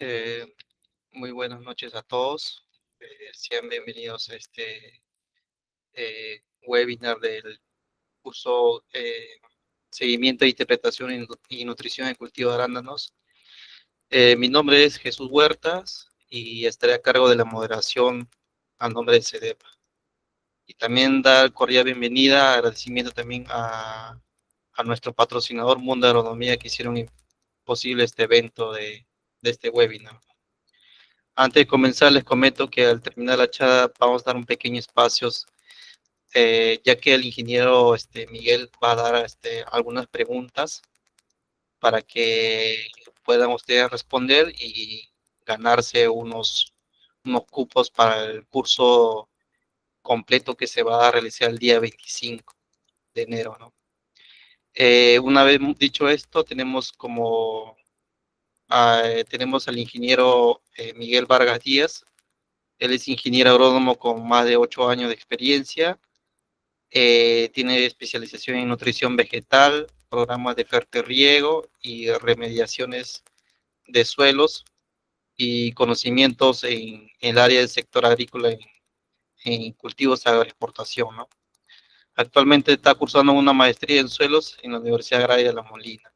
Eh, Muy buenas noches a todos. Sean bienvenidos a este webinar del curso Seguimiento de Interpretación y Nutrición en Cultivo de Arándanos. Mi nombre es Jesús Huertas y estaré a cargo de la moderación a nombre de CEDEPA. Y también dar cordial bienvenida, agradecimiento también a nuestro patrocinador Mundo de Agronomía que hicieron posible este evento de este webinar. Antes de comenzar, les comento que al terminar la charla vamos a dar un pequeño espacio, ya que el ingeniero Miguel va a dar algunas preguntas para que puedan ustedes responder y ganarse unos cupos para el curso completo que se va a realizar el día 25 de enero, ¿no? Una vez dicho esto, tenemos al ingeniero Miguel Vargas Díaz. Él es ingeniero agrónomo con más de 8 años de experiencia. Tiene especialización en nutrición vegetal, programas de fertirriego y remediaciones de suelos y conocimientos en el área del sector agrícola en cultivos de agroexportación, ¿no? Actualmente está cursando una maestría en suelos en la Universidad Agraria de La Molina.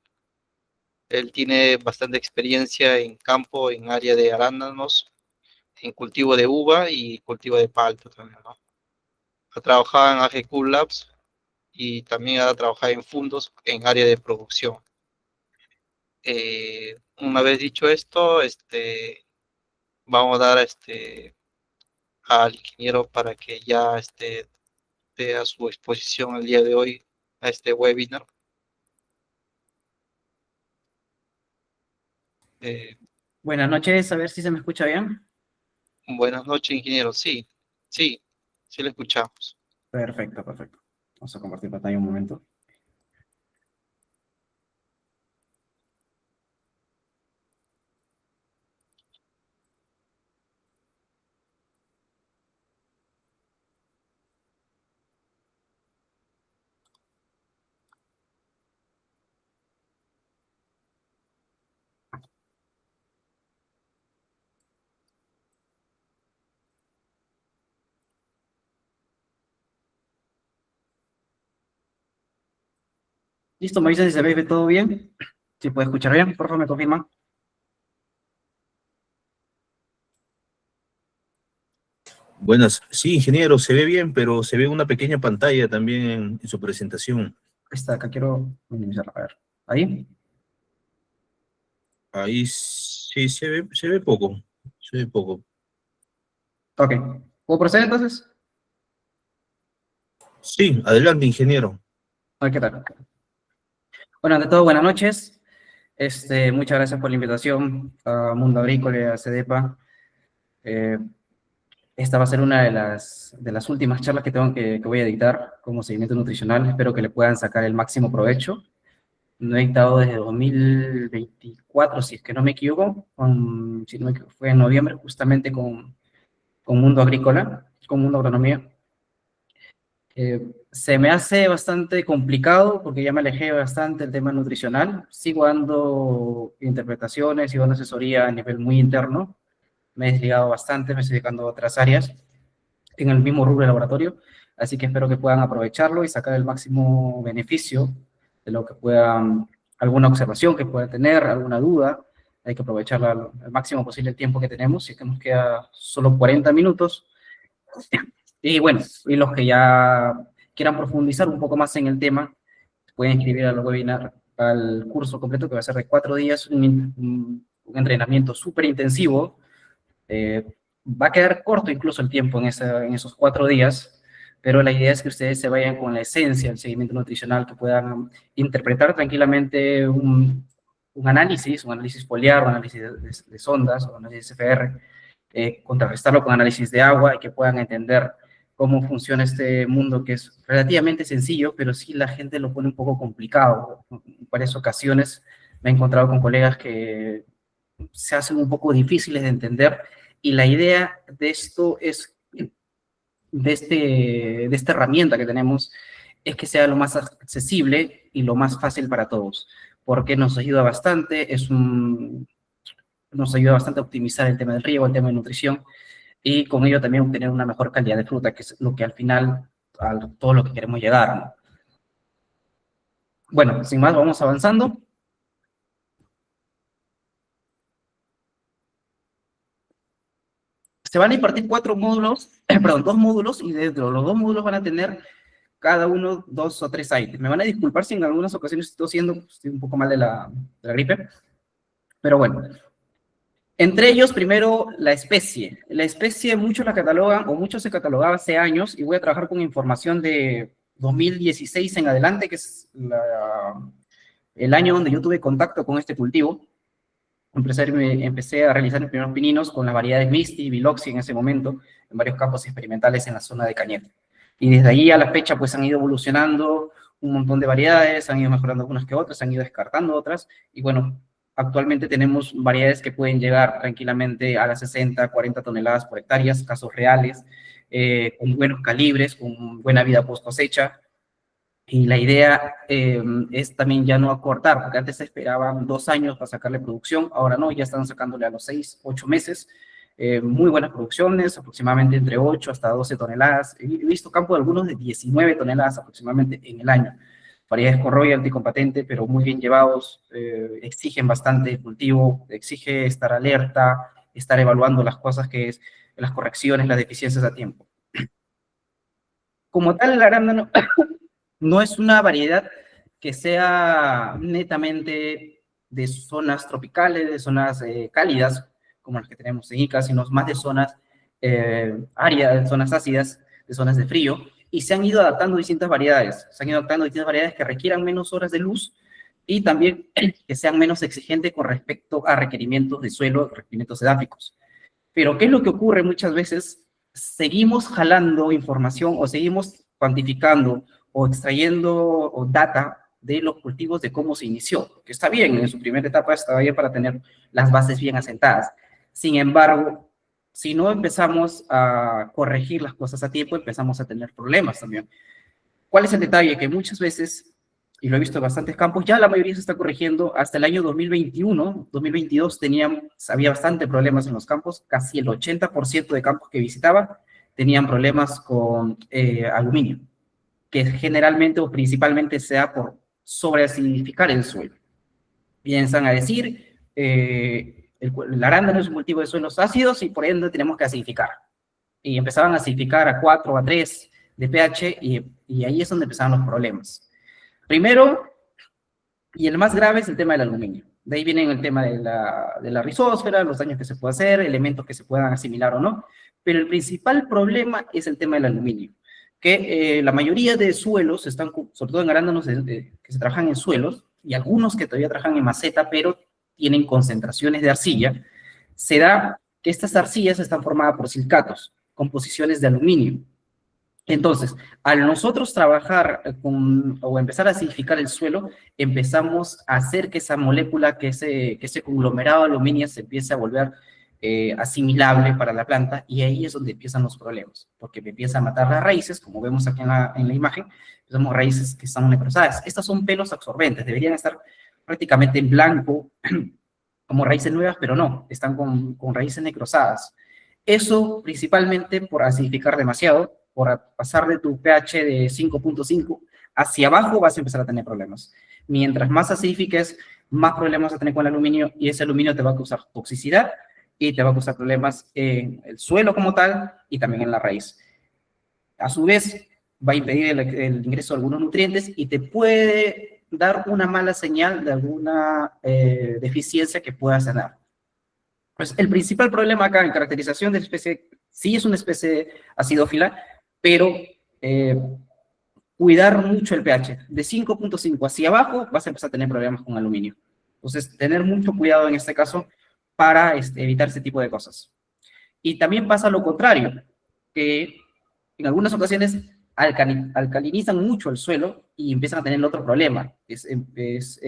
Él tiene bastante experiencia en campo, en área de arándanos, en cultivo de uva y cultivo de palta también, ¿no? Ha trabajado en AGQ Labs y también ha trabajado en fondos en área de producción. Una vez dicho esto, vamos a dar al ingeniero para que ya dé a su exposición el día de hoy a este webinar. Buenas noches, a ver si se me escucha bien. Buenas noches, ingeniero. Sí, sí, sí lo escuchamos. Perfecto, perfecto. Vamos a compartir pantalla un momento. Listo, me avisan si se ve todo bien. Si puede escuchar bien, por favor me confirman. Buenas, sí, ingeniero, se ve bien, pero se ve una pequeña pantalla también en su presentación. Está acá, quiero minimizarla. A ver, ahí. Ahí sí se ve poco, se ve poco. Ok. ¿Puedo proceder entonces? Sí, adelante, ingeniero. Ah, ¿qué tal? Bueno, ante todo, buenas noches. Muchas gracias por la invitación a Mundo Agrícola y a CEDEPA. Esta va a ser una de las últimas charlas que que voy a dictar como seguimiento nutricional. Espero que le puedan sacar el máximo provecho. No he dictado desde 2024, si es que no me equivoco, si no me equivoco, fue en noviembre justamente con Mundo Agrícola, con Mundo Agronomía. Se me hace bastante complicado porque ya me alejé bastante del tema nutricional. Sigo dando interpretaciones, sigo dando asesoría a nivel muy interno. Me he desligado bastante, me estoy dedicando a otras áreas en el mismo rubro de laboratorio, así que espero que puedan aprovecharlo y sacar el máximo beneficio de lo que puedan, alguna observación que puedan tener, alguna duda, hay que aprovecharla al máximo posible el tiempo que tenemos, si es que nos queda solo 40 minutos, y bueno, y los que ya quieran profundizar un poco más en el tema, pueden inscribir al webinar, al curso completo que va a ser de 4 días, un entrenamiento súper intensivo. Va a quedar corto incluso el tiempo en esos 4 días, pero la idea es que ustedes se vayan con la esencia del seguimiento nutricional, que puedan interpretar tranquilamente un análisis foliar, un análisis de sondas, o análisis FR, contrarrestarlo con análisis de agua y que puedan entender cómo funciona este mundo que es relativamente sencillo, pero sí la gente lo pone un poco complicado. En varias ocasiones me he encontrado con colegas que se hacen un poco difíciles de entender y la idea de esto es, de esta herramienta que tenemos, es que sea lo más accesible y lo más fácil para todos, porque nos ayuda bastante, nos ayuda bastante a optimizar el tema del riego, el tema de nutrición, y con ello también obtener una mejor calidad de fruta, que es lo que al final, a todo lo que queremos llegar, ¿no? Bueno, sin más, vamos avanzando. Se van a impartir 4 módulos, perdón, 2 módulos, y dentro de los 2 módulos van a tener cada uno 2 o 3 ítems. Me van a disculpar si en algunas ocasiones estoy un poco mal de la gripe, pero bueno. Entre ellos, primero, la especie. La especie muchos la catalogan, o muchos se catalogaba hace años, y voy a trabajar con información de 2016 en adelante, que es el año donde yo tuve contacto con este cultivo. Empecé a realizar mis primeros pininos con las variedades Misty y Biloxi en ese momento, en varios campos experimentales en la zona de Cañete. Y desde ahí a la fecha, pues han ido evolucionando un montón de variedades, han ido mejorando algunas que otras, han ido descartando otras, y bueno, actualmente tenemos variedades que pueden llegar tranquilamente a las 60, 40 toneladas por hectáreas, casos reales, con buenos calibres, con buena vida post cosecha. Y la idea es también ya no acortar, porque antes se esperaban 2 años para sacarle producción, ahora no, ya están sacándole a los 6, 8 meses. Muy buenas producciones, aproximadamente entre 8 hasta 12 toneladas. He visto campos de algunos de 19 toneladas aproximadamente en el año. Variedades con royalty, con patente, pero muy bien llevados, exigen bastante el cultivo, exige estar alerta, estar evaluando las cosas que es, las correcciones, las deficiencias a tiempo. Como tal, el arándano no es una variedad que sea netamente de zonas tropicales, de zonas cálidas, como las que tenemos en Ica, sino más de zonas áridas, zonas ácidas, de zonas de frío, y se han ido adaptando distintas variedades. Se han ido adaptando distintas variedades que requieran menos horas de luz y también que sean menos exigentes con respecto a requerimientos de suelo, requerimientos edáficos. Pero ¿qué es lo que ocurre muchas veces? Seguimos jalando información o seguimos cuantificando o extrayendo data de los cultivos de cómo se inició, que está bien, en su primera etapa estaba bien para tener las bases bien asentadas. Sin embargo, si no empezamos a corregir las cosas a tiempo, empezamos a tener problemas también. ¿Cuál es el detalle? Que muchas veces, y lo he visto en bastantes campos, ya la mayoría se está corrigiendo. Hasta el año 2021, 2022, había bastante problemas en los campos. Casi el 80% de campos que visitaba tenían problemas con aluminio, que generalmente o principalmente se da por sobreacidificar el suelo. Piensan a decir, el arándano es un cultivo de suelos ácidos y por ende tenemos que acidificar. Y empezaban a acidificar a 4, a 3 de pH, y ahí es donde empezaban los problemas. Primero, y el más grave, es el tema del aluminio. De ahí viene el tema de la rizósfera, los daños que se puede hacer, elementos que se puedan asimilar o no, pero el principal problema es el tema del aluminio, que la mayoría de suelos, están, sobre todo en arándanos que se trabajan en suelos, y algunos que todavía trabajan en maceta, pero tienen concentraciones de arcilla, se da que estas arcillas están formadas por silicatos, composiciones de aluminio. Entonces, al nosotros trabajar o empezar a acidificar el suelo, empezamos a hacer que esa molécula, que ese conglomerado de aluminio se empiece a volver asimilable para la planta, y ahí es donde empiezan los problemas, porque me empieza a matar las raíces, como vemos aquí en la imagen. Tenemos raíces que están necrosadas. Estas son pelos absorbentes, deberían estar prácticamente en blanco, como raíces nuevas, pero no, están con raíces necrosadas. Eso principalmente por acidificar demasiado, por pasar de tu pH de 5.5 hacia abajo, vas a empezar a tener problemas. Mientras más acidifiques, más problemas vas a tener con el aluminio, y ese aluminio te va a causar toxicidad y te va a causar problemas en el suelo como tal y también en la raíz. A su vez, va a impedir el ingreso de algunos nutrientes y te puede dar una mala señal de alguna deficiencia que puedas tener. Pues el principal problema acá en caracterización de la especie, sí es una especie acidófila, pero cuidar mucho el pH. De 5.5 hacia abajo vas a empezar a tener problemas con aluminio. Entonces, tener mucho cuidado en este caso para evitar ese tipo de cosas. Y también pasa lo contrario, que en algunas ocasiones alcalinizan mucho el suelo y empiezan a tener otro problema, es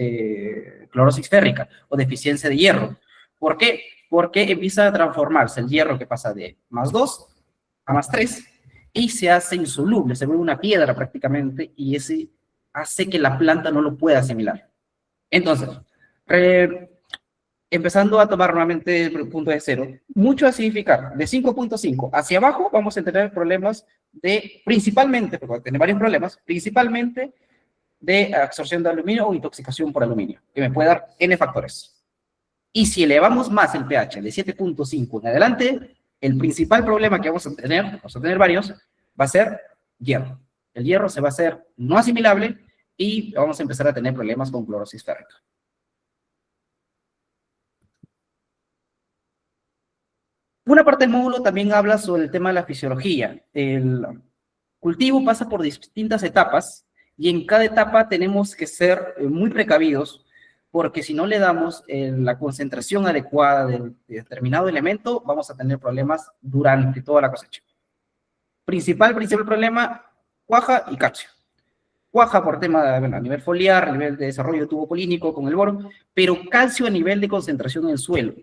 clorosis férrica o deficiencia de hierro. ¿Por qué? Porque empieza a transformarse el hierro, que pasa de +2 a +3 y se hace insoluble, se vuelve una piedra prácticamente, y ese hace que la planta no lo pueda asimilar. Entonces, empezando a tomar nuevamente el punto de cero, mucho a significar, de 5.5 hacia abajo vamos a tener problemas de, principalmente, porque va a tener varios problemas, principalmente de absorción de aluminio o intoxicación por aluminio, que me puede dar N factores. Y si elevamos más el pH de 7.5 en adelante, el principal problema que vamos a tener varios, va a ser hierro. El hierro se va a hacer no asimilable y vamos a empezar a tener problemas con clorosis férrica. Una parte del módulo también habla sobre el tema de la fisiología. El cultivo pasa por distintas etapas y en cada etapa tenemos que ser muy precavidos porque si no le damos la concentración adecuada de determinado elemento, vamos a tener problemas durante toda la cosecha. Principal problema, cuaja y calcio. Cuaja por tema a nivel foliar, a nivel de desarrollo de tubo polínico con el boro, pero calcio a nivel de concentración en el suelo.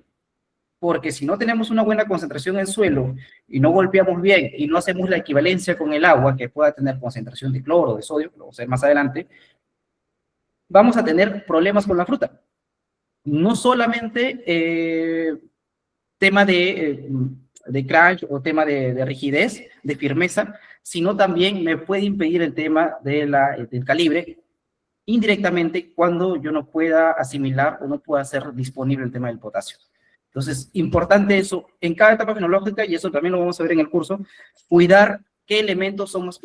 Porque si no tenemos una buena concentración en el suelo y no golpeamos bien y no hacemos la equivalencia con el agua que pueda tener concentración de cloro, de sodio, lo vamos a ver más adelante, vamos a tener problemas con la fruta. No solamente tema de crunch o tema de rigidez, de firmeza, sino también me puede impedir el tema del calibre indirectamente cuando yo no pueda asimilar o no pueda hacer disponible el tema del potasio. Entonces, importante eso en cada etapa fenológica, y eso también lo vamos a ver en el curso, cuidar qué elementos son más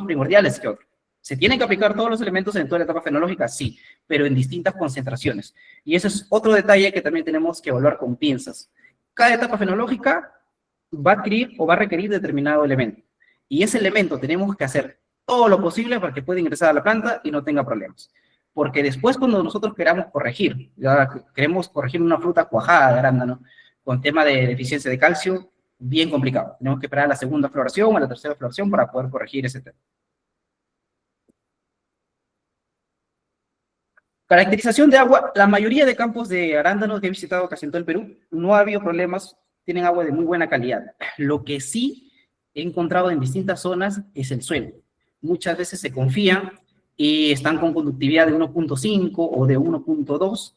primordiales que otros. ¿Se tienen que aplicar todos los elementos en toda la etapa fenológica? Sí, pero en distintas concentraciones. Y ese es otro detalle que también tenemos que evaluar con pinzas. Cada etapa fenológica va a adquirir o va a requerir determinado elemento. Y ese elemento tenemos que hacer todo lo posible para que pueda ingresar a la planta y no tenga problemas. Porque después cuando nosotros queramos corregir, ya queremos corregir una fruta cuajada de arándano con tema de deficiencia de calcio, bien complicado. Tenemos que esperar a la segunda floración o a la tercera floración para poder corregir ese tema. Caracterización de agua. La mayoría de campos de arándanos que he visitado casi en todo el Perú, no ha habido problemas, tienen agua de muy buena calidad. Lo que sí he encontrado en distintas zonas es el suelo. Muchas veces se confían y están con conductividad de 1.5 o de 1.2,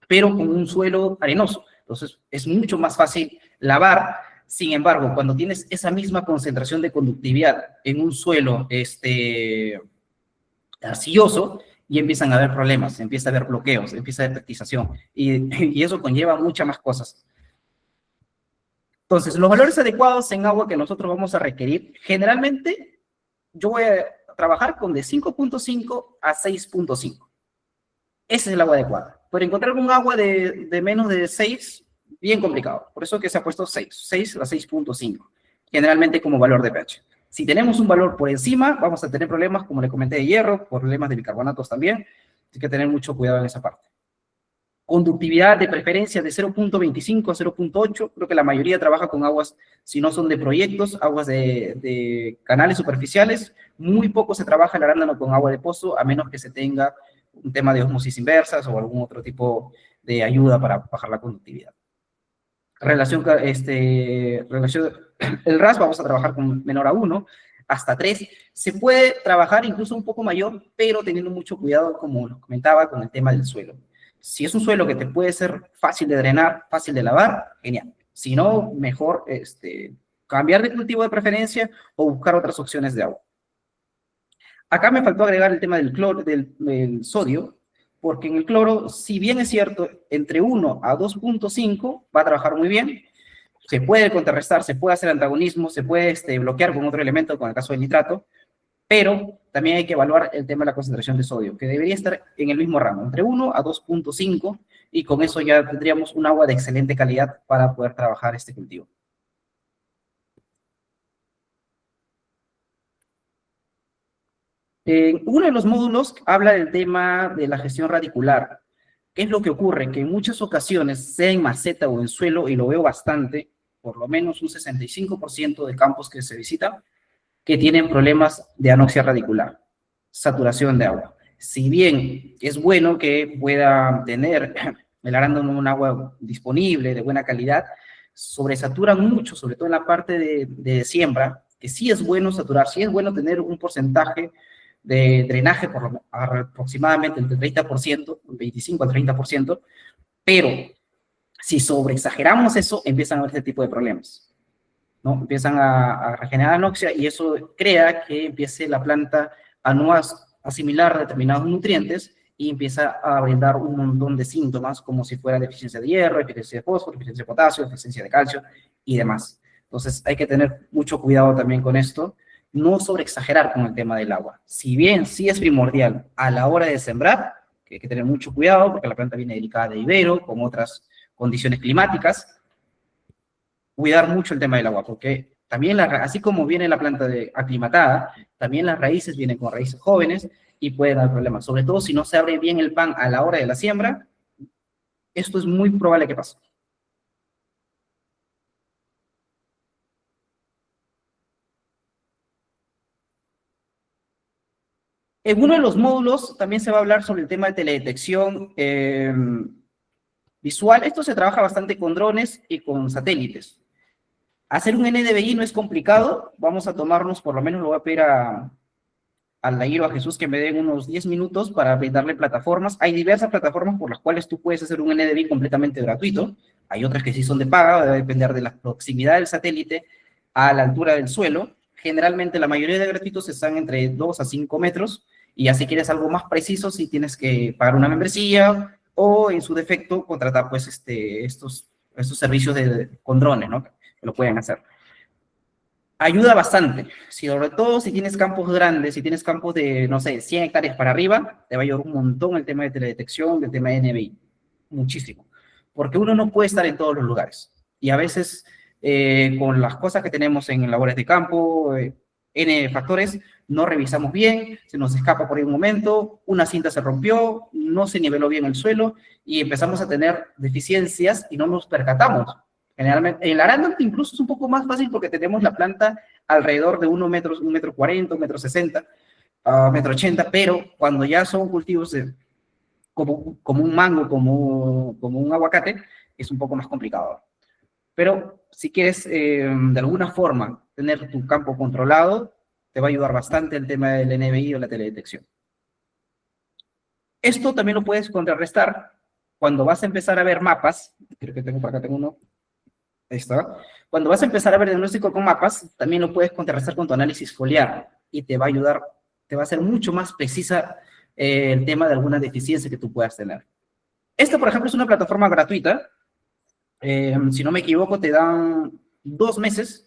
pero con un suelo arenoso. Entonces, es mucho más fácil lavar. Sin embargo, cuando tienes esa misma concentración de conductividad en un suelo arcilloso, y empiezan a haber problemas, empieza a haber bloqueos, empieza a haber pectización, y eso conlleva muchas más cosas. Entonces, los valores adecuados en agua que nosotros vamos a requerir, generalmente, yo voy a trabajar con de 5.5 a 6.5. Ese es el agua adecuada. Pero encontrar un agua de menos de 6, bien complicado. Por eso que se ha puesto 6 a 6.5, generalmente como valor de pH. Si tenemos un valor por encima, vamos a tener problemas, como le comenté, de hierro, problemas de bicarbonatos también. Hay que tener mucho cuidado en esa parte. Conductividad de preferencia de 0.25 a 0.8. Creo que la mayoría trabaja con aguas, si no son de proyectos, aguas de canales superficiales. Muy poco se trabaja el arándano con agua de pozo, a menos que se tenga un tema de osmosis inversas o algún otro tipo de ayuda para bajar la conductividad. El RAS vamos a trabajar con menor a 1, hasta 3. Se puede trabajar incluso un poco mayor, pero teniendo mucho cuidado, como lo comentaba, con el tema del suelo. Si es un suelo que te puede ser fácil de drenar, fácil de lavar, genial. Si no, mejor cambiar de cultivo de preferencia o buscar otras opciones de agua. Acá me faltó agregar el tema del cloro, del sodio, porque en el cloro, si bien es cierto, entre 1 a 2.5 va a trabajar muy bien, se puede contrarrestar, se puede hacer antagonismo, se puede bloquear con otro elemento, con el caso del nitrato, pero también hay que evaluar el tema de la concentración de sodio, que debería estar en el mismo rango, entre 1 a 2.5, y con eso ya tendríamos un agua de excelente calidad para poder trabajar este cultivo. Uno de los módulos habla del tema de la gestión radicular. ¿Qué es lo que ocurre? Que en muchas ocasiones, sea en maceta o en suelo, y lo veo bastante, por lo menos un 65% de campos que se visitan, que tienen problemas de anoxia radicular, saturación de agua. Si bien es bueno que pueda tener el arándano un agua disponible, de buena calidad, sobresaturan mucho, sobre todo en la parte de siembra, que sí es bueno saturar, sí es bueno tener un porcentaje de drenaje por aproximadamente entre 30%, 25 al 30%, Pero si sobreexageramos eso, empiezan a haber este tipo de problemas, ¿no? Empiezan a regenerar anoxia y eso crea que empiece la planta a no asimilar determinados nutrientes y empieza a brindar un montón de síntomas como si fuera deficiencia de hierro, deficiencia de fósforo, deficiencia de potasio, deficiencia de calcio y demás. Entonces hay que tener mucho cuidado también con esto, no sobreexagerar con el tema del agua. Si bien sí es primordial a la hora de sembrar, que hay que tener mucho cuidado porque la planta viene delicada de vivero, con otras condiciones climáticas, cuidar mucho el tema del agua, porque también, así como viene la planta aclimatada, también las raíces vienen con raíces jóvenes y pueden dar problemas. Sobre todo si no se abre bien el pan a la hora de la siembra, esto es muy probable que pase. En uno de los módulos también se va a hablar sobre el tema de teledetección visual. Esto se trabaja bastante con drones y con satélites. Hacer un NDVI no es complicado. Vamos a tomarnos, por lo menos lo voy a pedir a Aldair o a Jesús que me den unos 10 minutos para brindarle plataformas. Hay diversas plataformas por las cuales tú puedes hacer un NDVI completamente gratuito. Hay otras que sí son de paga, va a depender de la proximidad del satélite a la altura del suelo. Generalmente la mayoría de gratuitos están entre 2 a 5 metros, y ya si quieres algo más preciso, sí tienes que pagar una membresía o en su defecto contratar pues estos servicios con drones, ¿no? Que lo pueden hacer. Ayuda bastante, sobre todo si tienes campos grandes, si tienes campos de, no sé, 100 hectáreas para arriba, te va a ayudar un montón el tema de teledetección, el tema de NBI, muchísimo, porque uno no puede estar en todos los lugares, y a veces con las cosas que tenemos en labores de campo, N factores, no revisamos bien, se nos escapa por ahí un momento, una cinta se rompió, no se niveló bien el suelo, y empezamos a tener deficiencias y no nos percatamos. Generalmente, en la arándano incluso es un poco más fácil porque tenemos la planta alrededor de 1,40 m, 1,60 m, 1,80 m, pero cuando ya son cultivos como un mango, como un aguacate, es un poco más complicado. Pero si quieres de alguna forma tener tu campo controlado, te va a ayudar bastante el tema del NBI o la teledetección. Esto también lo puedes contrarrestar cuando vas a empezar a ver mapas. Creo que por acá tengo uno. Ahí está. Cuando vas a empezar a ver diagnóstico con mapas, también lo puedes contrarrestar con tu análisis foliar y te va a ayudar, te va a hacer mucho más precisa el tema de alguna deficiencia que tú puedas tener. Esta, por ejemplo, es una plataforma gratuita. Si no me equivoco, te dan 2 meses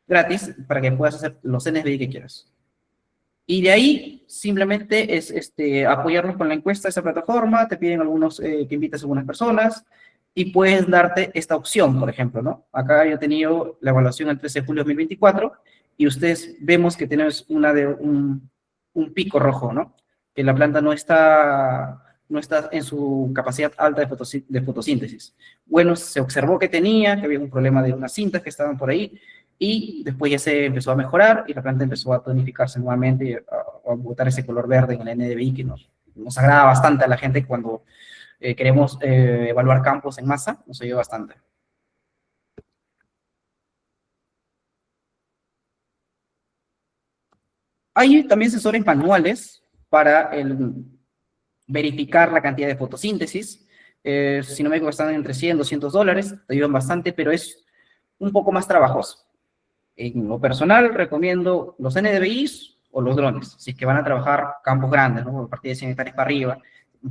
gratis para que puedas hacer los NSBI que quieras. Y de ahí simplemente es apoyarnos con la encuesta de esa plataforma, te piden que invites a algunas personas y puedes darte esta opción, por ejemplo, ¿no? Acá yo he tenido la evaluación el 13 de julio de 2024 y ustedes vemos que tenemos un pico rojo, ¿no? Que la planta no está en su capacidad alta de fotosíntesis. Bueno, se observó que había un problema de unas cintas que estaban por ahí, y después ya se empezó a mejorar y la planta empezó a tonificarse nuevamente y a botar ese color verde en el NDVI que nos agrada bastante a la gente cuando queremos evaluar campos en masa, nos ayuda bastante. Hay también sensores manuales para verificar la cantidad de fotosíntesis. Si no me equivoco, están entre $100 y $200, te ayudan bastante, pero es un poco más trabajoso. En lo personal, recomiendo los NDVIs o los drones, si es que van a trabajar campos grandes, ¿no? A partir de 100 hectáreas para arriba,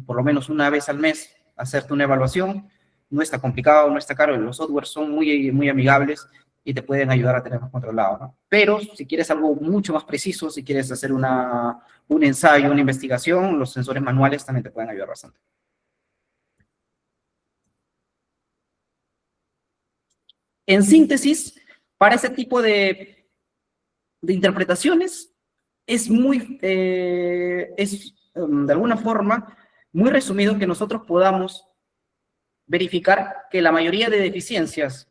por lo menos una vez al mes, hacerte una evaluación. No está complicado, no está caro, los softwares son muy, muy amigables y te pueden ayudar a tenerlos controlados, ¿no? Pero si quieres algo mucho más preciso, si quieres hacer un ensayo, una investigación, los sensores manuales también te pueden ayudar bastante. En síntesis, para ese tipo de interpretaciones, es de alguna forma, muy resumido que nosotros podamos verificar que la mayoría de deficiencias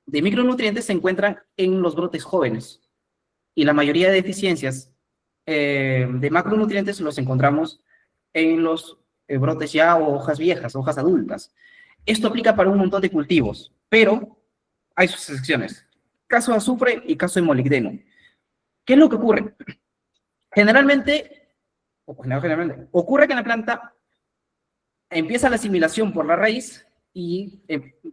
de micronutrientes se encuentran en los brotes jóvenes, y la mayoría de deficiencias de macronutrientes los encontramos en los brotes ya o hojas viejas, hojas adultas. Esto aplica para un montón de cultivos, pero hay sus excepciones. Caso de azufre y caso de molibdeno. ¿Qué es lo que ocurre? Generalmente, ocurre que en la planta empieza la asimilación por la raíz y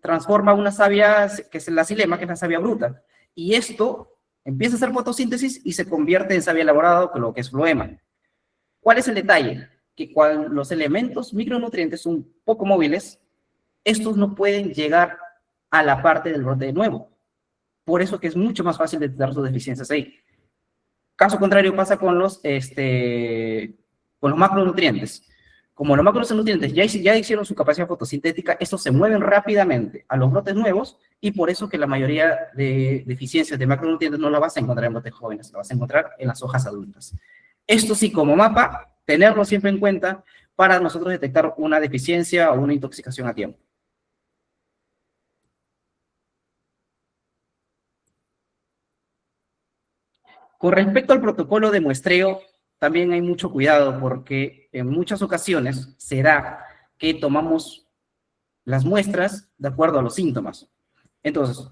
transforma una savia, que es la xilema, que es la savia bruta. Y esto empieza a hacer fotosíntesis y se convierte en savia elaborada, lo que es floema. ¿Cuál es el detalle? Que cuando los elementos micronutrientes son poco móviles, estos no pueden llegar a la parte del brote de nuevo. Por eso que es mucho más fácil detectar sus deficiencias ahí. Caso contrario pasa con los macronutrientes. Como los macronutrientes ya hicieron su capacidad fotosintética, estos se mueven rápidamente a los brotes nuevos y por eso que la mayoría de deficiencias de macronutrientes no la vas a encontrar en brotes jóvenes, la vas a encontrar en las hojas adultas. Esto sí, como mapa, tenerlo siempre en cuenta para nosotros detectar una deficiencia o una intoxicación a tiempo. Con respecto al protocolo de muestreo, también hay mucho cuidado porque en muchas ocasiones se da que tomamos las muestras de acuerdo a los síntomas. Entonces,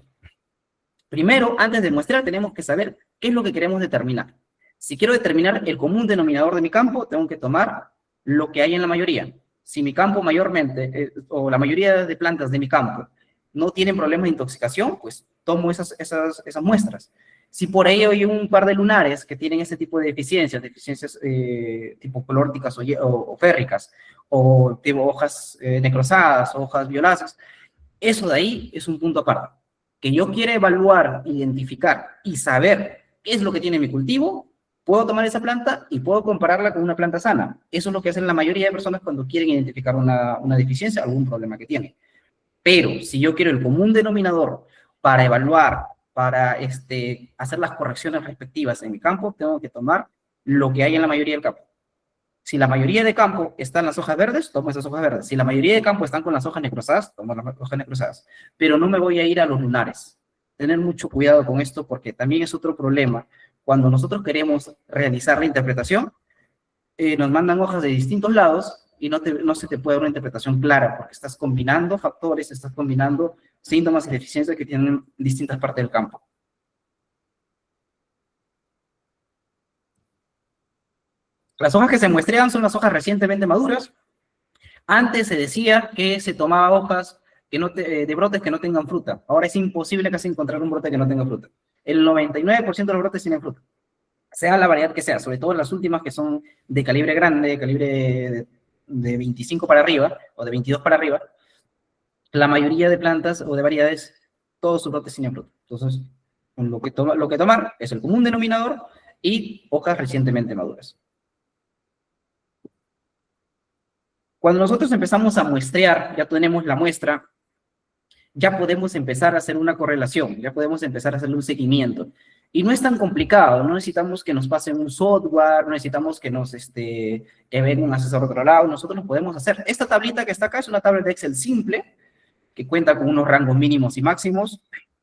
primero, antes de muestrear, tenemos que saber qué es lo que queremos determinar. Si quiero determinar el común denominador de mi campo, tengo que tomar lo que hay en la mayoría. Si mi campo mayormente, o la mayoría de plantas de mi campo, no tienen problemas de intoxicación, pues tomo esas muestras. Si por ahí hay un par de lunares que tienen ese tipo de deficiencias tipo colórticas o férricas, o tipo hojas necrosadas, hojas violáceas, eso de ahí es un punto aparte. Que yo quiera evaluar, identificar y saber qué es lo que tiene mi cultivo, puedo tomar esa planta y puedo compararla con una planta sana. Eso es lo que hacen la mayoría de personas cuando quieren identificar una deficiencia, algún problema que tiene. Pero si yo quiero el común denominador para evaluar, para hacer las correcciones respectivas en mi campo, tengo que tomar lo que hay en la mayoría del campo. Si la mayoría de campo están las hojas verdes, tomo esas hojas verdes. Si la mayoría de campo están con las hojas necrosadas, tomo las hojas necrosadas. Pero no me voy a ir a los lunares. Tener mucho cuidado con esto porque también es otro problema. Cuando nosotros queremos realizar la interpretación, nos mandan hojas de distintos lados y no se te puede dar una interpretación clara porque estás combinando factores, estás combinando síntomas y deficiencias que tienen distintas partes del campo. Las hojas que se muestrean son las hojas recientemente maduras. Antes se decía que se tomaba hojas de brotes que no tengan fruta. Ahora es imposible casi encontrar un brote que no tenga fruta. El 99% de los brotes tienen fruta. Sea la variedad que sea, sobre todo las últimas que son de calibre grande, de calibre de 25 para arriba, o de 22 para arriba, la mayoría de plantas o de variedades, todos sus brotes tienen fruta. Entonces, lo que tomar es el común denominador y hojas recientemente maduras. Cuando nosotros empezamos a muestrear, ya tenemos la muestra, ya podemos empezar a hacer una correlación, ya podemos empezar a hacer un seguimiento. Y no es tan complicado, no necesitamos que nos pasen un software, no necesitamos que que venga un asesor de otro lado, nosotros lo podemos hacer. Esta tablita que está acá es una tabla de Excel simple, que cuenta con unos rangos mínimos y máximos,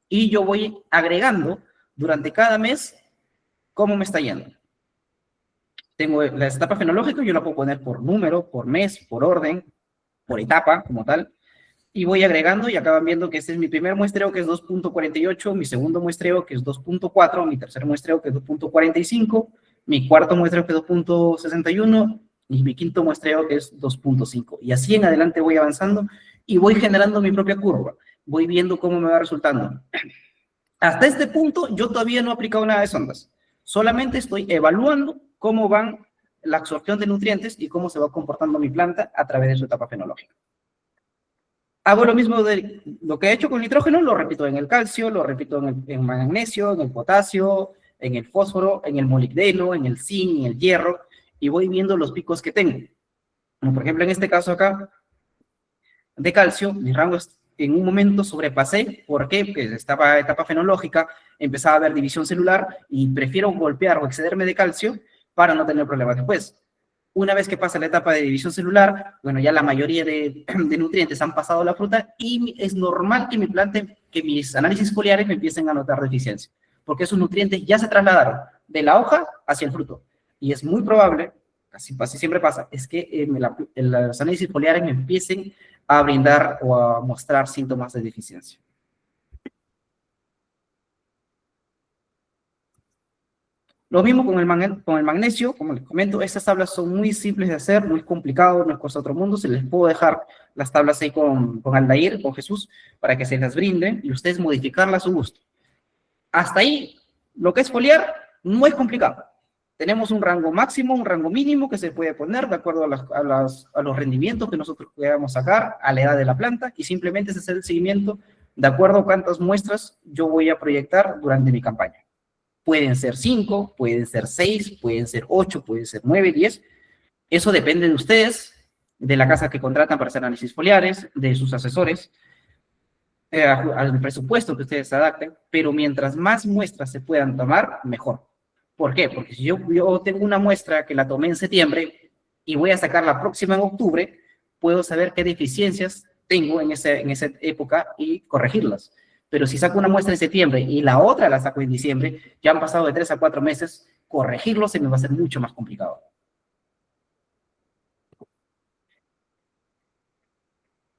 y yo voy agregando durante cada mes cómo me está yendo. Tengo la etapa fenológica, yo la puedo poner por número, por mes, por orden, por etapa como tal, y voy agregando y acaban viendo que este es mi primer muestreo que es 2.48, mi segundo muestreo que es 2.4, mi tercer muestreo que es 2.45, mi cuarto muestreo que es 2.61 y mi quinto muestreo que es 2.5. Y así en adelante voy avanzando y voy generando mi propia curva. Voy viendo cómo me va resultando. Hasta este punto yo todavía no he aplicado nada de sondas. Solamente estoy evaluando cómo van la absorción de nutrientes y cómo se va comportando mi planta a través de su etapa fenológica. Hago lo mismo de lo que he hecho con nitrógeno, lo repito en el calcio, lo repito en el magnesio, en el potasio, en el fósforo, en el molibdeno, en el zinc, en el hierro, y voy viendo los picos que tengo. Como por ejemplo en este caso acá, de calcio, mi rango en un momento sobrepasé. ¿Por qué? Porque estaba en etapa fenológica, empezaba a haber división celular y prefiero golpear o excederme de calcio para no tener problemas después. Una vez que pasa la etapa de división celular, bueno, ya la mayoría de nutrientes han pasado a la fruta y es normal que que mis análisis foliares me empiecen a notar deficiencia, porque esos nutrientes ya se trasladaron de la hoja hacia el fruto. Y es muy probable, casi siempre pasa, es que los análisis foliares me empiecen a brindar o a mostrar síntomas de deficiencia. Lo mismo con el magnesio, como les comento, estas tablas son muy simples de hacer, muy complicado, no es cosa de otro mundo, se les puedo dejar las tablas ahí con Aldair, con Jesús, para que se las brinden y ustedes modificarlas a su gusto. Hasta ahí, lo que es foliar no es complicado. Tenemos un rango máximo, un rango mínimo que se puede poner de acuerdo a los rendimientos que nosotros podamos sacar, a la edad de la planta, y simplemente es hacer el seguimiento de acuerdo a cuántas muestras yo voy a proyectar durante mi campaña. Pueden ser 5, pueden ser 6, pueden ser 8, pueden ser 9, 10. Eso depende de ustedes, de la casa que contratan para hacer análisis foliares, de sus asesores, al presupuesto que ustedes adapten, pero mientras más muestras se puedan tomar, mejor. ¿Por qué? Porque si yo tengo una muestra que la tomé en septiembre y voy a sacar la próxima en octubre, puedo saber qué deficiencias tengo en esa época y corregirlas. Pero si saco una muestra en septiembre y la otra la saco en diciembre, ya han pasado de 3 a 4 meses, corregirlo se me va a hacer mucho más complicado.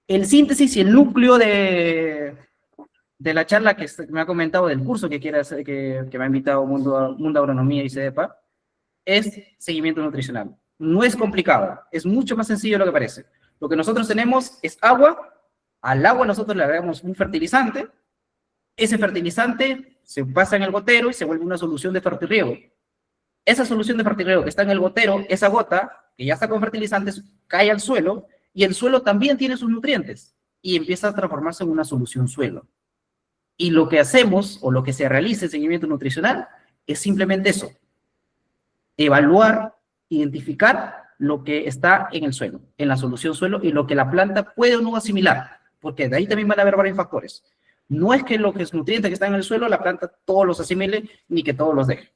El síntesis y el núcleo de la charla que me ha comentado del curso que quiere hacer, que me ha invitado Mundo Agronomía y CEDEPA, es seguimiento nutricional. No es complicado, es mucho más sencillo de lo que parece. Lo que nosotros tenemos es agua, al agua nosotros le agregamos un fertilizante, ese fertilizante se pasa en el gotero y se vuelve una solución de fertirriego. Esa solución de fertirriego que está en el gotero, esa gota, que ya está con fertilizantes, cae al suelo, y el suelo también tiene sus nutrientes, y empieza a transformarse en una solución suelo. Y lo que hacemos, o lo que se realiza en seguimiento nutricional, es simplemente eso. Evaluar, identificar lo que está en el suelo, en la solución suelo, y lo que la planta puede o no asimilar, porque de ahí también van a haber varios factores. No es que los nutrientes que están en el suelo, la planta todos los asimile, ni que todos los deje.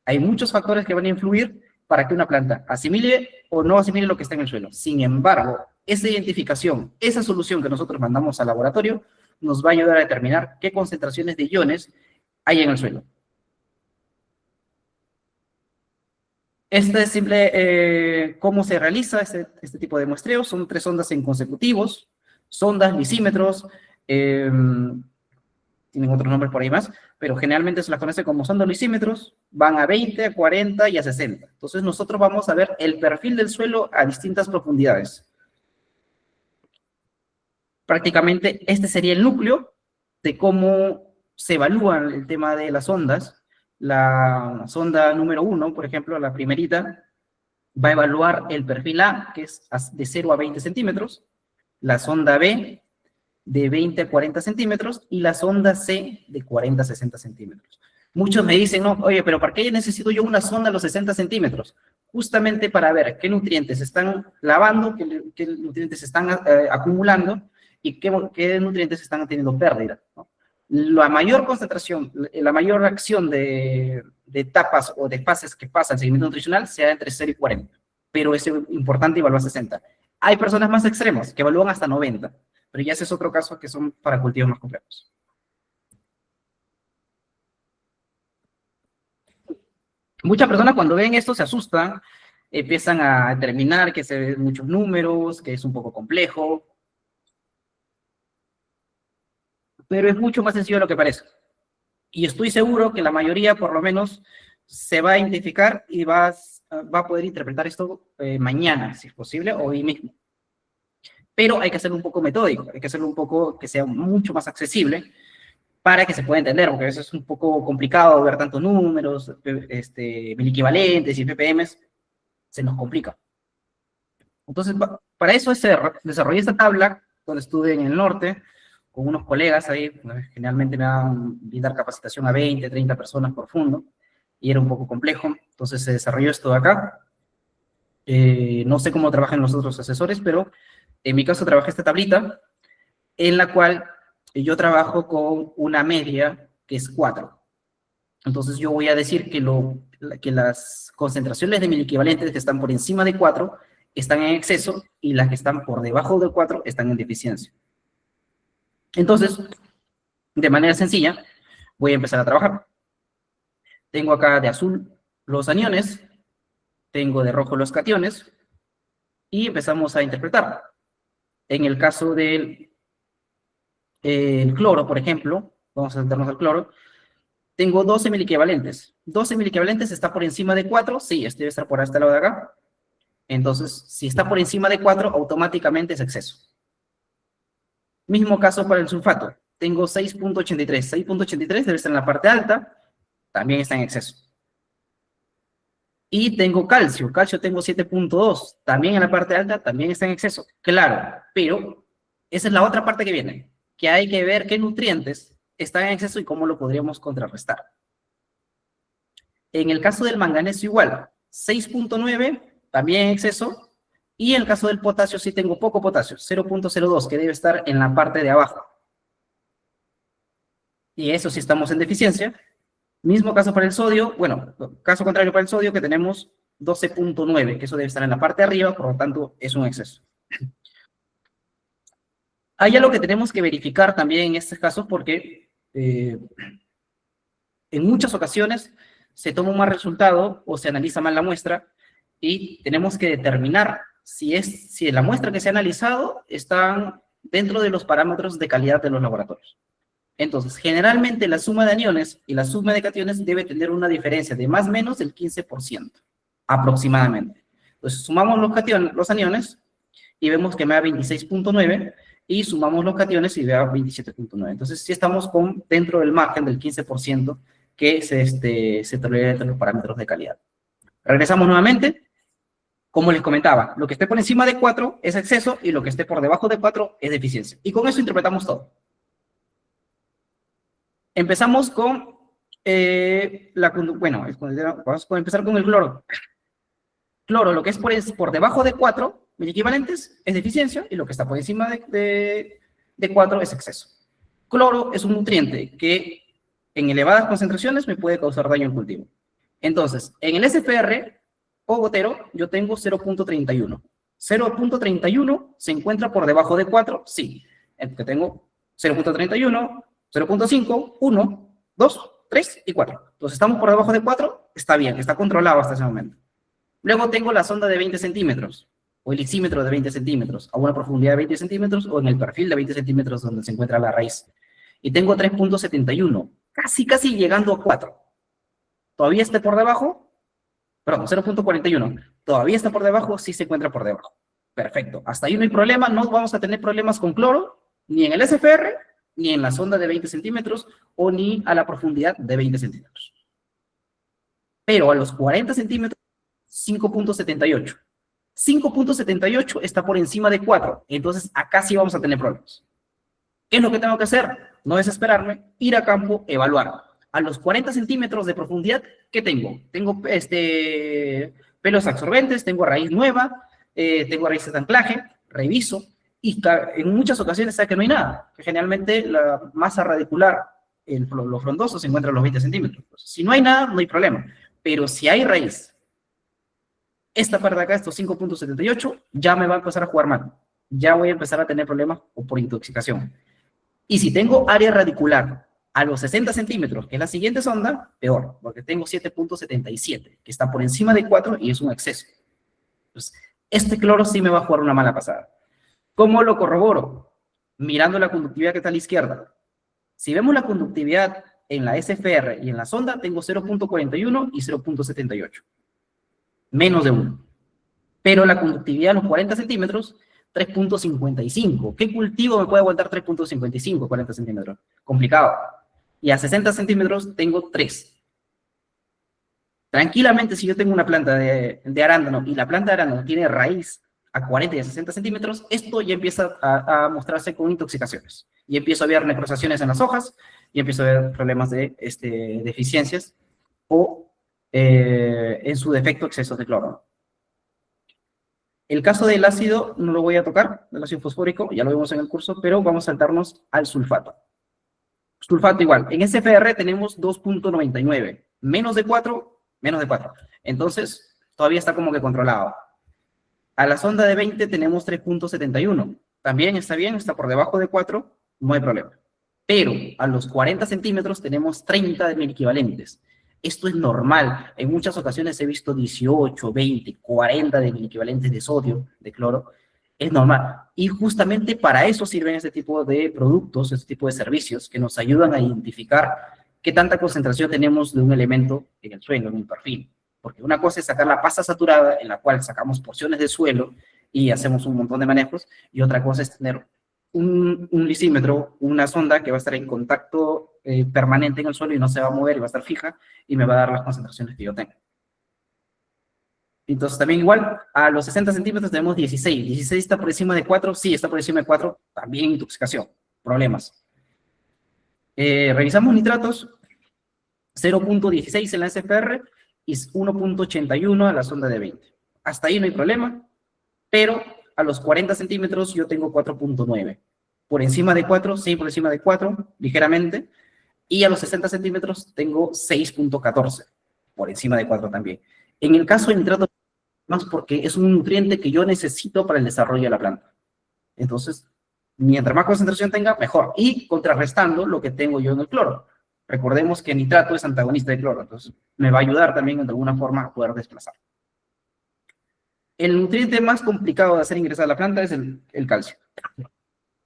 Hay muchos factores que van a influir para que una planta asimile o no asimile lo que está en el suelo. Sin embargo, esa identificación, esa solución que nosotros mandamos al laboratorio, nos va a ayudar a determinar qué concentraciones de iones hay en el suelo. Este es simple cómo se realiza este tipo de muestreo. Son 3 sondas en consecutivos, sondas, lisímetros, tienen otros nombres por ahí más, pero generalmente se las conoce como sondas lisímetros, van a 20, a 40 y a 60. Entonces nosotros vamos a ver el perfil del suelo a distintas profundidades. Prácticamente este sería el núcleo de cómo se evalúa el tema de las sondas. La sonda número 1, por ejemplo, la primerita, va a evaluar el perfil A, que es de 0 a 20 centímetros, la sonda B de 20 a 40 centímetros y la sonda C de 40 a 60 centímetros. Muchos me dicen, no, oye, pero ¿para qué necesito yo una sonda a los 60 centímetros? Justamente para ver qué nutrientes se están lavando, qué nutrientes se están acumulando y qué nutrientes están teniendo pérdida, ¿no? La mayor concentración, la mayor acción de etapas o de fases que pasa el seguimiento nutricional sea entre 0 y 40, pero es importante evaluar 60. Hay personas más extremas que evalúan hasta 90, pero ya ese es otro caso que son para cultivos más complejos. Muchas personas cuando ven esto se asustan, empiezan a determinar que se ven muchos números, que es un poco complejo, pero es mucho más sencillo de lo que parece. Y estoy seguro que la mayoría, por lo menos, se va a identificar y va a poder interpretar esto mañana, si es posible, o hoy mismo. Pero hay que hacerlo un poco metódico, hay que hacerlo un poco que sea mucho más accesible para que se pueda entender, porque a veces es un poco complicado ver tantos números, miliequivalentes y ppms, se nos complica. Entonces, para eso desarrollé esta tabla cuando estuve en el norte, con unos colegas ahí, generalmente me daban dar capacitación a 20, 30 personas por fondo, y era un poco complejo, entonces se desarrolló esto de acá. No sé cómo trabajan los otros asesores, pero en mi caso trabajé esta tablita, en la cual yo trabajo con una media que es 4. Entonces yo voy a decir que las concentraciones de miliequivalentes que están por encima de 4 están en exceso, y las que están por debajo de 4 están en deficiencia. Entonces, de manera sencilla, voy a empezar a trabajar. Tengo acá de azul los aniones, tengo de rojo los cationes, y empezamos a interpretar. En el caso del cloro, por ejemplo, vamos a saltarnos al cloro, tengo 12 miliequivalentes. 12 miliequivalentes está por encima de 4, sí, este debe estar por este lado de acá. Entonces, si está por encima de 4, automáticamente es exceso. Mismo caso para el sulfato. Tengo 6.83. 6.83 debe estar en la parte alta, también está en exceso. Y tengo calcio. Calcio tengo 7.2, también en la parte alta, también está en exceso. Claro, pero esa es la otra parte que viene, que hay que ver qué nutrientes están en exceso y cómo lo podríamos contrarrestar. En el caso del manganesio igual, 6.9, también en exceso, y en el caso del potasio sí tengo poco potasio, 0.02, que debe estar en la parte de abajo. Y eso sí estamos en deficiencia. Mismo caso para el sodio, bueno, caso contrario para el sodio, que tenemos 12.9, que eso debe estar en la parte de arriba, por lo tanto es un exceso. Hay algo que tenemos que verificar también en estos casos, porque en muchas ocasiones se toma un mal resultado o se analiza mal la muestra y tenemos que determinar si la muestra que se ha analizado está dentro de los parámetros de calidad de los laboratorios. Entonces, generalmente la suma de aniones y la suma de cationes debe tener una diferencia de más o menos del 15%, aproximadamente. Entonces, sumamos los aniones y vemos que me da 26.9, y sumamos los cationes y me da 27.9. Entonces, sí estamos dentro del margen del 15% que se tolera entre los parámetros de calidad. Regresamos nuevamente. Como les comentaba, lo que esté por encima de 4 es exceso y lo que esté por debajo de 4 es deficiencia. Y con eso interpretamos todo. Empezamos con vamos a empezar con el cloro. Cloro, lo que es por debajo de 4 miliequivalentes es deficiencia y lo que está por encima de 4 es exceso. Cloro es un nutriente que en elevadas concentraciones me puede causar daño en cultivo. Entonces, en el SFR o gotero yo tengo 0.31. 0.31 se encuentra por debajo de 4, sí. Porque tengo 0.31, 0.5, 1, 2, 3 y 4. Entonces estamos por debajo de 4, está bien, está controlado hasta ese momento. Luego tengo la sonda de 20 centímetros, o el lixímetro de 20 centímetros, a una profundidad de 20 centímetros, o en el perfil de 20 centímetros donde se encuentra la raíz. Y tengo 3.71, casi llegando a 4. ¿Todavía está por debajo? Perdón, 0.41. ¿Todavía está por debajo? Sí se encuentra por debajo. Perfecto. Hasta ahí no hay problema, no vamos a tener problemas con cloro, ni en el SFR, ni en la sonda de 20 centímetros, o ni a la profundidad de 20 centímetros. Pero a los 40 centímetros, 5.78. 5.78 está por encima de 4, entonces acá sí vamos a tener problemas. ¿Qué es lo que tengo que hacer? No desesperarme, ir a campo, evaluar. A los 40 centímetros de profundidad, ¿qué tengo? Tengo pelos absorbentes, tengo raíz nueva, tengo raíces de anclaje, reviso, y en muchas ocasiones sabe que no hay nada, que generalmente la masa radicular, lo frondoso, se encuentra a los 20 centímetros. Si no hay nada, no hay problema. Pero si hay raíz, esta parte de acá, estos 5.78, ya me va a empezar a jugar mal. Ya voy a empezar a tener problemas por intoxicación. Y si tengo área radicular a los 60 centímetros, que es la siguiente sonda, peor, porque tengo 7.77, que está por encima de 4 y es un exceso. Entonces, este cloro sí me va a jugar una mala pasada. ¿Cómo lo corroboro? Mirando la conductividad que está a la izquierda. Si vemos la conductividad en la SFR y en la sonda, tengo 0.41 y 0.78. Menos de 1. Pero la conductividad a los 40 centímetros, 3.55. ¿Qué cultivo me puede aguantar 3.55, 40 centímetros? Complicado. Y a 60 centímetros tengo 3. Tranquilamente, si yo tengo una planta de arándano y la planta de arándano tiene raíz a 40 y a 60 centímetros, esto ya empieza a mostrarse con intoxicaciones. Y empiezo a ver necrosaciones en las hojas, y empiezo a ver problemas de deficiencias o, en su defecto, excesos de cloro. El caso del ácido no lo voy a tocar, del ácido fosfórico, ya lo vimos en el curso, pero vamos a saltarnos al sulfato. Sulfato igual, en SFR tenemos 2.99, menos de 4, menos de 4. Entonces, todavía está como que controlado. A la sonda de 20 tenemos 3.71. También está bien, está por debajo de 4, no hay problema. Pero a los 40 centímetros tenemos 30 de miliequivalentes. Esto es normal. En muchas ocasiones he visto 18, 20, 40 de miliequivalentes de sodio, de cloro. Es normal. Y justamente para eso sirven este tipo de productos, este tipo de servicios que nos ayudan a identificar qué qué tanta concentración tenemos de un elemento en el suelo, en un perfil. Porque una cosa es sacar la pasta saturada, en la cual sacamos porciones de suelo y hacemos un montón de manejos, y otra cosa es tener un lisímetro, una sonda que va a estar en contacto permanente en el suelo y no se va a mover y va a estar fija, y me va a dar las concentraciones que yo tengo. Entonces, también igual, a los 60 centímetros tenemos 16. 16 está por encima de 4, sí, está por encima de 4, también intoxicación, problemas. Revisamos nitratos, 0.16 en la SFR y 1.81 a la sonda de 20. Hasta ahí no hay problema, pero a los 40 centímetros yo tengo 4.9. Por encima de 4, sí, por encima de 4, ligeramente, y a los 60 centímetros tengo 6.14, por encima de 4 también. En el caso del nitrato, más porque es un nutriente que yo necesito para el desarrollo de la planta. Entonces, mientras más concentración tenga, mejor. Y contrarrestando lo que tengo yo en el cloro. Recordemos que el nitrato es antagonista de cloro, entonces me va a ayudar también de alguna forma a poder desplazar. El nutriente más complicado de hacer ingresar a la planta es el calcio.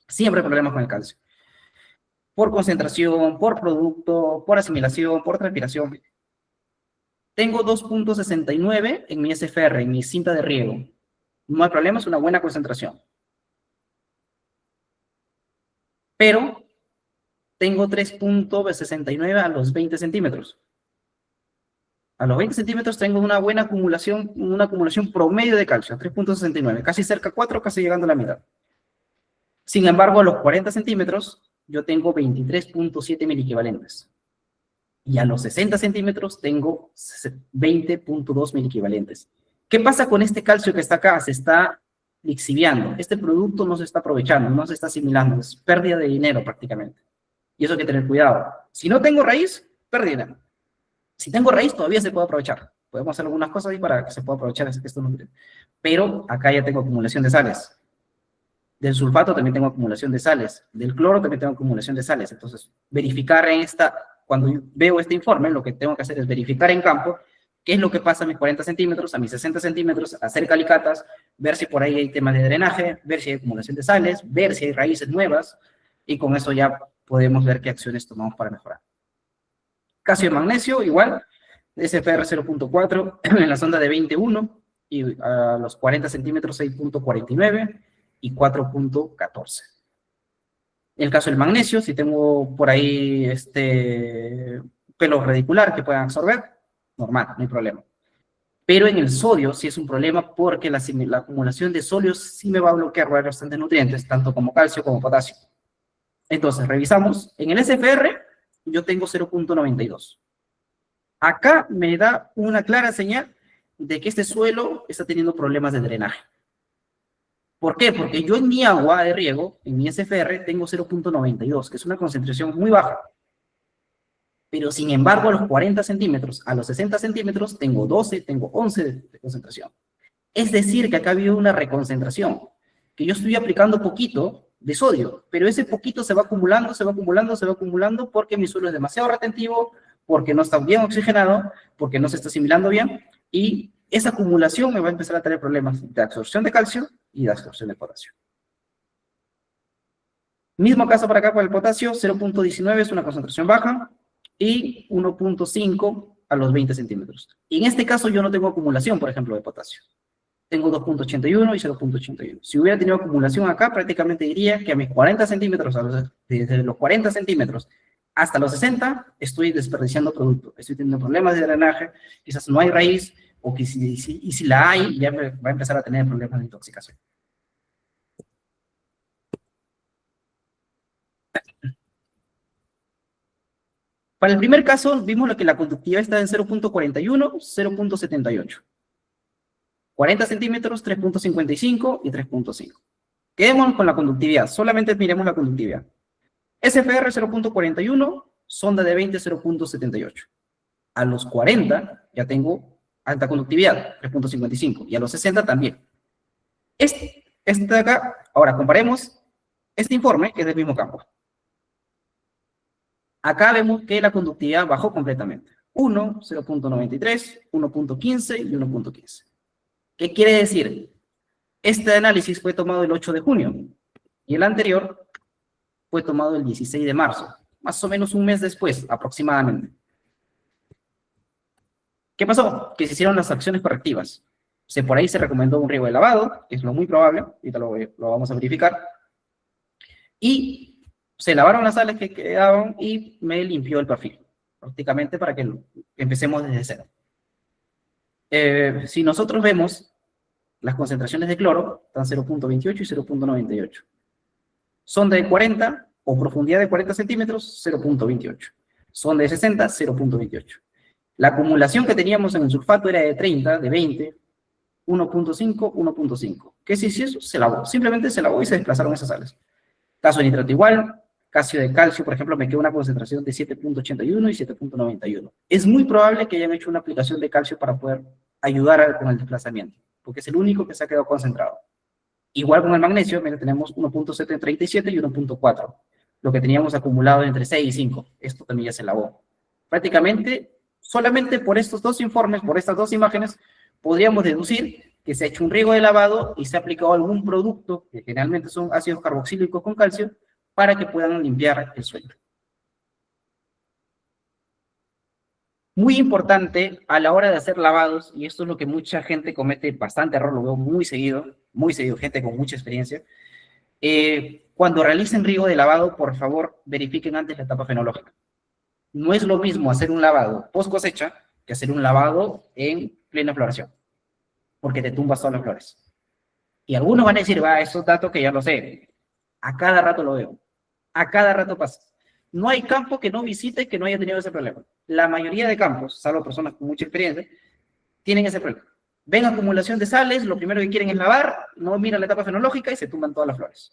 Siempre hay problemas con el calcio. Por concentración, por producto, por asimilación, por transpiración. Tengo 2.69 en mi SFR, en mi cinta de riego. No hay problema, es una buena concentración. Pero tengo 3.69 a los 20 centímetros. A los 20 centímetros tengo una buena acumulación promedio de calcio, 3.69, casi cerca a 4, casi llegando a la mitad. Sin embargo, a los 40 centímetros yo tengo 23.7 miliequivalentes. Y a los 60 centímetros tengo 20.2 miliequivalentes. ¿Qué pasa con este calcio que está acá? Se está lixiviando. Este producto no se está aprovechando, no se está asimilando. Es pérdida de dinero prácticamente. Y eso hay que tener cuidado. Si no tengo raíz, pérdida. Si tengo raíz, todavía se puede aprovechar. Podemos hacer algunas cosas ahí para que se pueda aprovechar estos nutrientes. Pero acá ya tengo acumulación de sales. Del sulfato también tengo acumulación de sales. Del cloro también tengo acumulación de sales. Entonces, verificar en cuando veo este informe, lo que tengo que hacer es verificar en campo qué es lo que pasa a mis 40 centímetros, a mis 60 centímetros, hacer calicatas, ver si por ahí hay temas de drenaje, ver si hay acumulación de sales, ver si hay raíces nuevas, y con eso ya podemos ver qué acciones tomamos para mejorar. Calcio y magnesio, igual, SFR 0.4 en la sonda de 21, y a los 40 centímetros 6.49 y 4.14. En el caso del magnesio, si tengo por ahí pelo radicular que puedan absorber, normal, no hay problema. Pero en el sodio sí es un problema porque la acumulación de sodio sí me va a bloquear bastantes nutrientes, tanto como calcio como potasio. Entonces, revisamos. En el SFR, yo tengo 0.92. Acá me da una clara señal de que este suelo está teniendo problemas de drenaje. ¿Por qué? Porque yo en mi agua de riego, en mi SFR, tengo 0.92, que es una concentración muy baja. Pero sin embargo, a los 40 centímetros, a los 60 centímetros, tengo 12, tengo 11 de concentración. Es decir, que acá ha habido una reconcentración, que yo estoy aplicando poquito de sodio, pero ese poquito se va acumulando, se va acumulando, se va acumulando, porque mi suelo es demasiado retentivo, porque no está bien oxigenado, porque no se está asimilando bien, y esa acumulación me va a empezar a traer problemas de absorción de calcio y de absorción de potasio. Mismo caso para acá para el potasio, 0.19 es una concentración baja, y 1.5 a los 20 centímetros. Y en este caso yo no tengo acumulación, por ejemplo, de potasio. Tengo 2.81 y 0.81. Si hubiera tenido acumulación acá, prácticamente diría que a mis 40 centímetros, desde los 40 centímetros hasta los 60, estoy desperdiciando producto. Estoy teniendo problemas de drenaje, quizás no hay raíz, o que si la hay, ya va a empezar a tener problemas de intoxicación. Para el primer caso, vimos que la conductividad está en 0.41, 0.78. 40 centímetros, 3.55 y 3.5. Quedémonos con la conductividad, solamente miremos la conductividad. SFR 0.41, sonda de 20 0.78. A los 40 ya tengo alta conductividad, 3.55, y a los 60 también. Este de acá, ahora comparemos este informe, que es del mismo campo. Acá vemos que la conductividad bajó completamente. 1, 0.93, 1.15 y 1.15. ¿Qué quiere decir? Este análisis fue tomado el 8 de junio y el anterior fue tomado el 16 de marzo. más o menos un mes después, aproximadamente. ¿Qué pasó? Que se hicieron las acciones correctivas. Por ahí se recomendó un riego de lavado, que es lo muy probable, ahorita lo vamos a verificar, y se lavaron las sales que quedaban y me limpió el perfil, prácticamente para que empecemos desde cero. Si nosotros vemos las concentraciones de cloro, están 0.28 y 0.98. Sonda de 40 o profundidad de 40 centímetros, 0.28. Sonda de 60, 0.28. La acumulación que teníamos en el sulfato era de 30, de 20, 1.5, 1.5. ¿Qué se hizo? Se lavó. Simplemente se lavó y se desplazaron esas sales. Caso de nitrato igual, caso de calcio, por ejemplo, me quedó una concentración de 7.81 y 7.91. Es muy probable que hayan hecho una aplicación de calcio para poder ayudar con el desplazamiento, porque es el único que se ha quedado concentrado. Igual con el magnesio, mira, tenemos 1.737 y 1.4, lo que teníamos acumulado entre 6 y 5. Esto también ya se lavó. Prácticamente, solamente por estos dos informes, por estas dos imágenes, podríamos deducir que se ha hecho un riego de lavado y se ha aplicado algún producto, que generalmente son ácidos carboxílicos con calcio, para que puedan limpiar el suelo. Muy importante a la hora de hacer lavados, y esto es lo que mucha gente comete bastante error, lo veo muy seguido, gente con mucha experiencia. Cuando realicen riego de lavado, por favor, verifiquen antes la etapa fenológica. No es lo mismo hacer un lavado post cosecha que hacer un lavado en plena floración, porque te tumbas todas las flores. Y algunos van a decir, va, esos datos que ya lo sé, a cada rato lo veo, a cada rato pasa. No hay campo que no visite que no haya tenido ese problema. La mayoría de campos, salvo personas con mucha experiencia, tienen ese problema. Ven acumulación de sales, lo primero que quieren es lavar, no miran la etapa fenológica y se tumban todas las flores.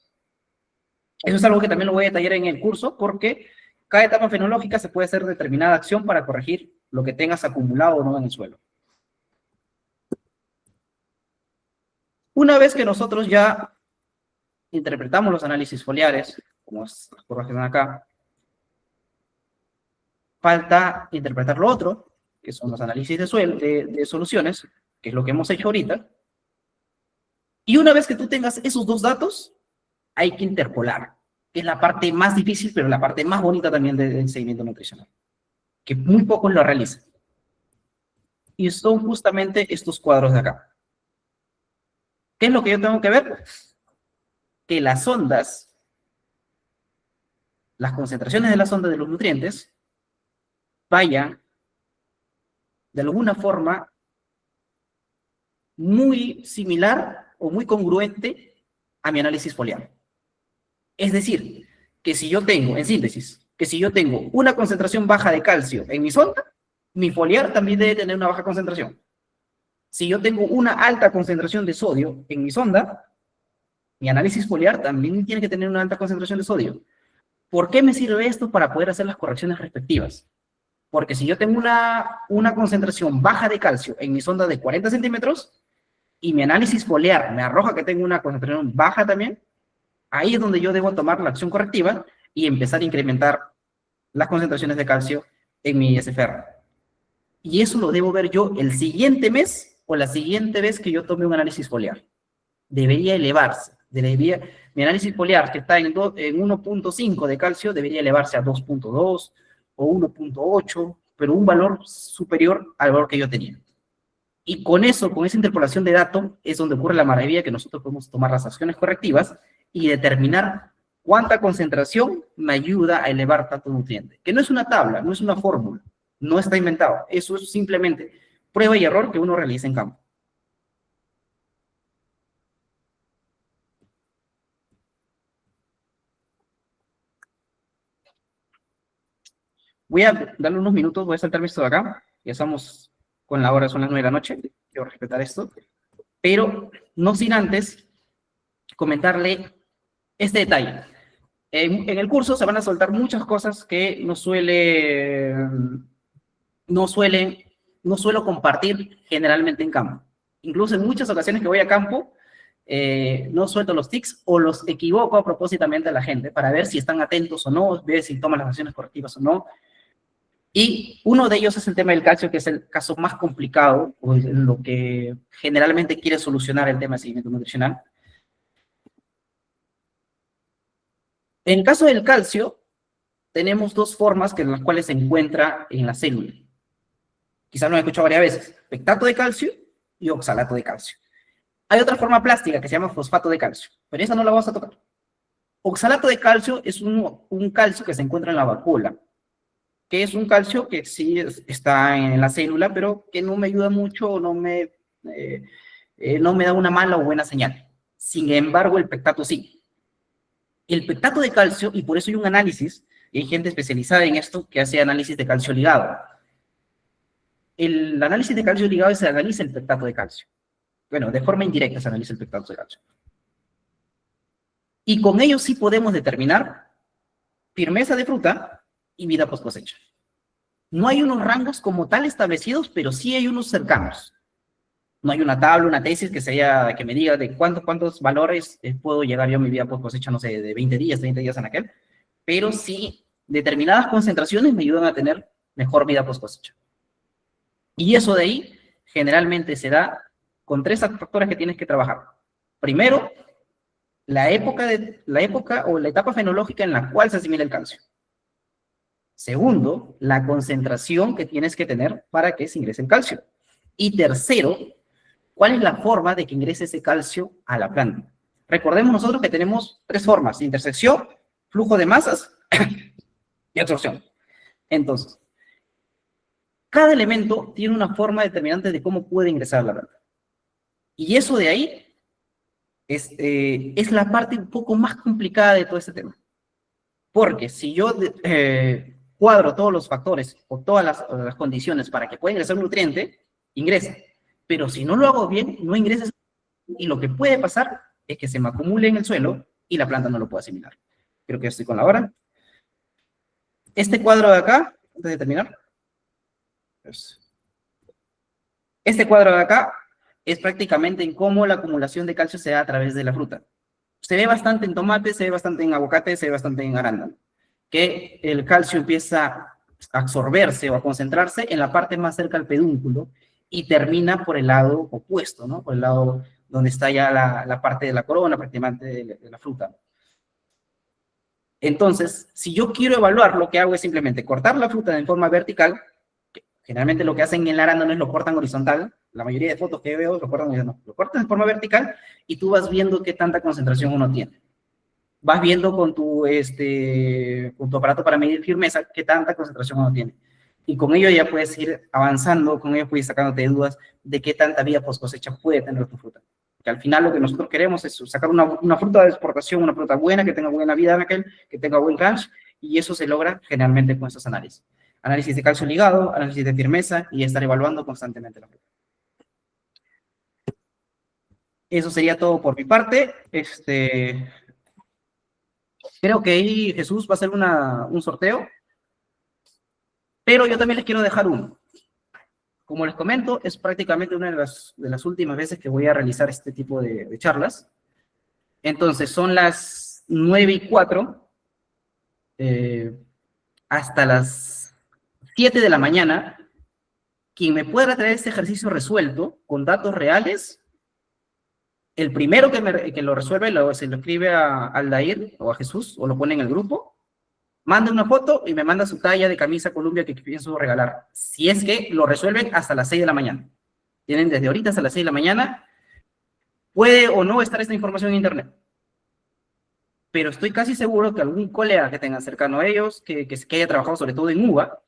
Eso es algo que también lo voy a detallar en el curso, porque cada etapa fenológica se puede hacer determinada acción para corregir lo que tengas acumulado o no en el suelo. Una vez que nosotros ya interpretamos los análisis foliares, como las curvas que están acá, falta interpretar lo otro, que son los análisis de soluciones, que es lo que hemos hecho ahorita. Y una vez que tú tengas esos dos datos, hay que interpolar, que es la parte más difícil, pero la parte más bonita también del seguimiento nutricional, que muy pocos lo realizan. Y son justamente estos cuadros de acá. ¿Qué es lo que yo tengo que ver? Que las ondas, las concentraciones de las ondas de los nutrientes, vayan de alguna forma muy similar o muy congruente a mi análisis foliar. Es decir, que si yo tengo, en síntesis, que si yo tengo una concentración baja de calcio en mi sonda, mi foliar también debe tener una baja concentración. Si yo tengo una alta concentración de sodio en mi sonda, mi análisis foliar también tiene que tener una alta concentración de sodio. ¿Por qué me sirve esto? Para poder hacer las correcciones respectivas. Porque si yo tengo una concentración baja de calcio en mi sonda de 40 centímetros y mi análisis foliar me arroja que tengo una concentración baja también, ahí es donde yo debo tomar la acción correctiva y empezar a incrementar las concentraciones de calcio en mi SFR. Y eso lo debo ver yo el siguiente mes o la siguiente vez que yo tome un análisis foliar. Debería elevarse. Mi análisis foliar, que está en 1.5 de calcio, debería elevarse a 2.2 o 1.8, pero un valor superior al valor que yo tenía. Y con eso, con esa interpolación de datos, es donde ocurre la maravilla que nosotros podemos tomar las acciones correctivas y determinar cuánta concentración me ayuda a elevar tanto nutriente. Que no es una tabla, no es una fórmula, no está inventado. Eso es simplemente prueba y error que uno realiza en campo. Voy a darle unos minutos, voy a saltarme esto de acá. Ya estamos con la hora, son las 9 de la noche. Quiero respetar esto. Pero no sin antes comentarle este detalle. En el curso se van a soltar muchas cosas que no suelo compartir generalmente en campo. Incluso en muchas ocasiones que voy a campo, no suelto los tics o los equivoco a propósitamente a la gente para ver si están atentos o no, ver si toman las acciones correctivas o no. Y uno de ellos es el tema del calcio, que es el caso más complicado, o lo que generalmente quiere solucionar el tema de seguimiento nutricional. En el caso del calcio, tenemos dos formas en las cuales se encuentra en la célula. Quizás lo he escuchado varias veces, pectato de calcio y oxalato de calcio. Hay otra forma plástica que se llama fosfato de calcio, pero esa no la vamos a tocar. Oxalato de calcio es un calcio que se encuentra en la vacuola, que es un calcio que sí está en la célula, pero que no me ayuda mucho, no me da una mala o buena señal. Sin embargo, el pectato sí. El pectato de calcio, y por eso hay un análisis, y hay gente especializada en esto que hace análisis de calcio ligado. El análisis de calcio ligado se analiza el pectato de calcio. Bueno, de forma indirecta se analiza el pectato de calcio. Y con ello sí podemos determinar firmeza de fruta y vida post cosecha. No hay unos rangos como tal establecidos, pero sí hay unos cercanos. No hay una tabla, una tesis que me diga de cuántos valores puedo llegar yo a mi vida post cosecha, no sé, de 20 días, 30 días en aquel, pero sí determinadas concentraciones me ayudan a tener mejor vida post cosecha. Y eso de ahí generalmente se da con tres factores que tienes que trabajar. Primero, la época o la etapa fenológica en la cual se asimila el calcio. Segundo, la concentración que tienes que tener para que se ingrese el calcio. Y tercero, ¿cuál es la forma de que ingrese ese calcio a la planta? Recordemos nosotros que tenemos tres formas: intersección, flujo de masas y absorción. Entonces, cada elemento tiene una forma determinante de cómo puede ingresar a la planta. Y eso de ahí es la parte un poco más complicada de todo este tema. Porque si yo cuadro todos los factores o todas las condiciones para que pueda ingresar un nutriente, ingresa. Pero si no lo hago bien, no ingresa. Y lo que puede pasar es que se me acumule en el suelo y la planta no lo puede asimilar. Creo que ya estoy con la hora. Este cuadro de acá, antes de terminar. Este cuadro de acá es prácticamente en cómo la acumulación de calcio se da a través de la fruta. Se ve bastante en tomate, se ve bastante en aguacate, se ve bastante en arándano. Que el calcio empieza a absorberse o a concentrarse en la parte más cerca al pedúnculo y termina por el lado opuesto, ¿no? Por el lado donde está ya la parte de la corona, prácticamente de la fruta. Entonces, si yo quiero evaluar, lo que hago es simplemente cortar la fruta en forma vertical. Generalmente lo que hacen en el arándano es lo cortan horizontal. La mayoría de fotos que veo lo cortan de forma vertical y tú vas viendo qué tanta concentración uno tiene. Vas viendo con tu aparato para medir firmeza qué tanta concentración uno tiene. Y con ello ya puedes ir avanzando, con ello puedes ir sacándote dudas de qué tanta vida post cosecha puede tener tu fruta. Que al final lo que nosotros queremos es sacar una fruta de exportación, una fruta buena, que tenga buena vida en aquel, que tenga buen crunch, y eso se logra generalmente con estos análisis. Análisis de calcio ligado, análisis de firmeza y estar evaluando constantemente la fruta. Eso sería todo por mi parte. Creo que ahí Jesús va a hacer un sorteo, pero yo también les quiero dejar uno. Como les comento, es prácticamente una de las últimas veces que voy a realizar este tipo de charlas. Entonces, son las 9:04 hasta las 7 de la mañana. Quien me pueda traer este ejercicio resuelto con datos reales, el primero que lo resuelve se lo escribe a Aldair o a Jesús, o lo pone en el grupo, manda una foto y me manda su talla de camisa Columbia que pienso regalar. Si es que lo resuelven hasta las 6 de la mañana. Tienen desde ahorita hasta las 6 de la mañana. Puede o no estar esta información en internet. Pero estoy casi seguro que algún colega que tengan cercano a ellos, que haya trabajado sobre todo en uva,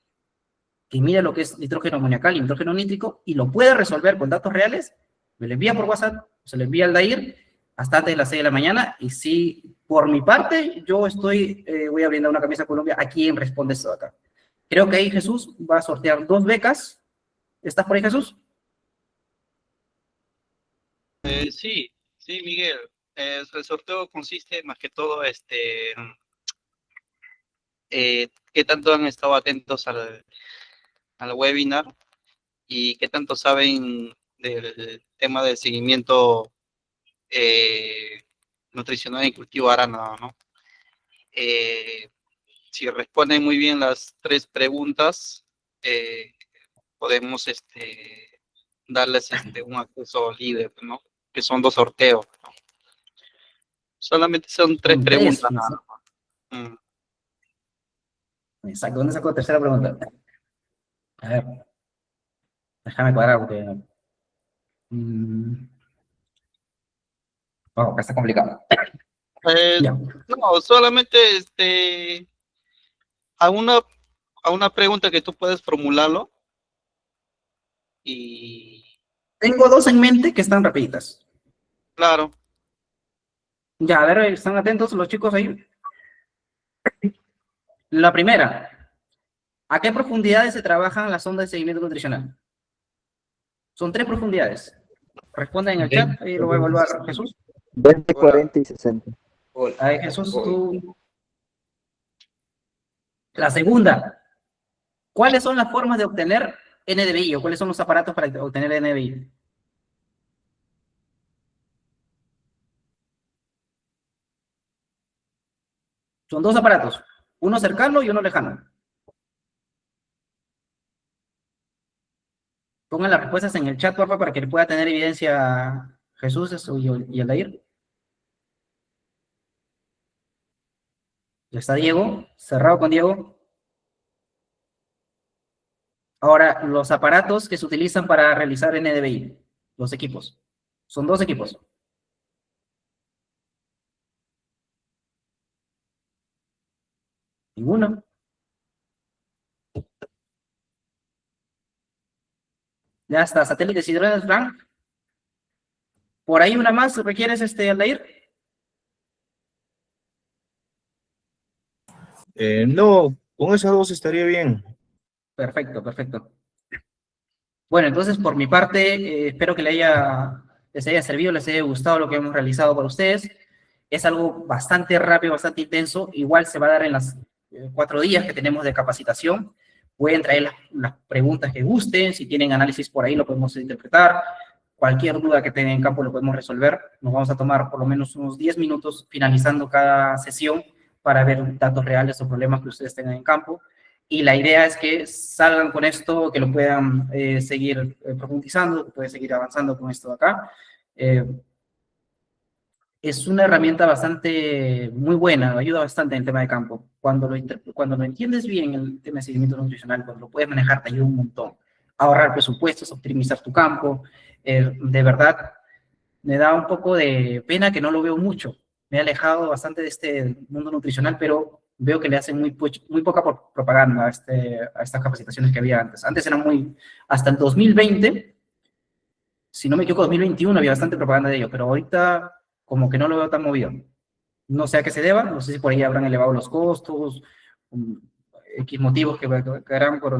que mire lo que es nitrógeno amoniacal y nitrógeno nítrico y lo puede resolver con datos reales, me lo envía por WhatsApp, se lo envía al Dair hasta antes de las 6 de la mañana. Y si por mi parte yo voy a brindar una camisa Colombia a quien responde esto de acá. Creo que ahí Jesús va a sortear 2 becas. ¿Estás por ahí, Jesús? Sí, Miguel. El sorteo consiste más que todo qué tanto han estado atentos al webinar y qué tanto saben del tema del seguimiento nutricional y cultivo de arándano, ¿no? Si responden muy bien las 3 preguntas, podemos darles un acceso libre, ¿no? Que son 2 sorteos, ¿no? Solamente son 3 Son preguntas 3, nada más. Exacto, ¿dónde sacó la tercera pregunta? A ver, déjame cuadrar porque... Wow, acá está complicado. Eh, Ya. no, solamente a una, a una pregunta que tú puedes formularlo y Tengo dos en mente que están rapiditas. claro, Ya, a ver, ¿están atentos los chicos ahí? La primera, ¿a qué profundidades se trabajan las ondas de seguimiento nutricional? Son tres profundidades. Responden en el chat, ahí lo voy a evaluar Jesús. 20, hola. 40 y 60. A ver, Jesús, tú. La segunda, ¿cuáles son las formas de obtener NDVI o cuáles son los aparatos para obtener NDVI? Son dos aparatos, uno cercano y uno lejano. Pongan las respuestas en el chat, por favor, para que pueda tener evidencia Jesús y Aldair. Ya está Diego, cerrado con Diego. Ahora, los aparatos que se utilizan para realizar NDVI, los equipos. Son dos equipos. Ninguno. Ya está, satélites y drones, Frank. Por ahí una más, ¿requieres Aldair? No, con esas dos estaría bien. Perfecto, perfecto. Bueno, entonces por mi parte, espero que les haya servido, les haya gustado lo que hemos realizado para ustedes. Es algo bastante rápido, bastante intenso. Igual se va a dar en las 4 días que tenemos de capacitación. Pueden traer las preguntas que gusten. Si tienen análisis por ahí, lo podemos interpretar. Cualquier duda que tengan en campo lo podemos resolver. Nos vamos a tomar por lo menos unos 10 minutos finalizando cada sesión para ver datos reales o problemas que ustedes tengan en campo. Y la idea es que salgan con esto, que lo puedan seguir profundizando, que puedan seguir avanzando con esto de acá. Es una herramienta bastante muy buena, ayuda bastante en el tema de campo. Cuando lo entiendes bien el tema de seguimiento nutricional, cuando lo puedes manejar, te ayuda un montón. Ahorrar presupuestos, optimizar tu campo. De verdad, me da un poco de pena que no lo veo mucho. Me he alejado bastante de este mundo nutricional, pero veo que le hacen muy poca propaganda a estas capacitaciones que había antes. Antes eran hasta el 2020, si no me equivoco, 2021 había bastante propaganda de ello, pero ahorita como que no lo veo tan movido. No sé a qué se deba, no sé si por ahí habrán elevado los costos, X motivos que harán por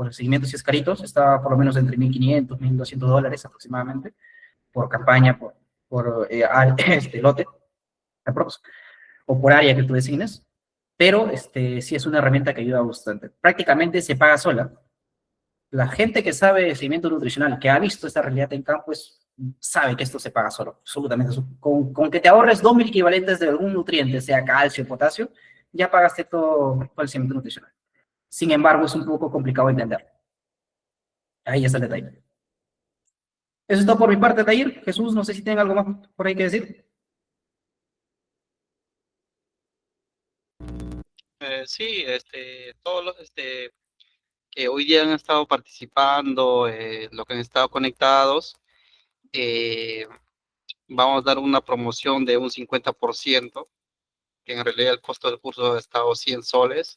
el seguimiento si es caritos, está por lo menos entre $1.500, $1.200 aproximadamente por campaña, por lote, aprox, o por área que tú designes, pero sí es una herramienta que ayuda bastante. Prácticamente se paga sola. La gente que sabe de seguimiento nutricional, que ha visto esta realidad en campo, sabe que esto se paga solo, absolutamente. Con que te ahorres 2.000 equivalentes de algún nutriente, sea calcio, potasio, ya pagaste todo el seguimiento nutricional. Sin embargo, es un poco complicado de entender. Ahí está el detalle. Eso es todo por mi parte, Tair. Jesús, no sé si tienen algo más por ahí que decir. Sí, todos los que hoy día han estado participando, los que han estado conectados, eh, vamos a dar una promoción de un 50%, que en realidad el costo del curso ha estado 100 soles,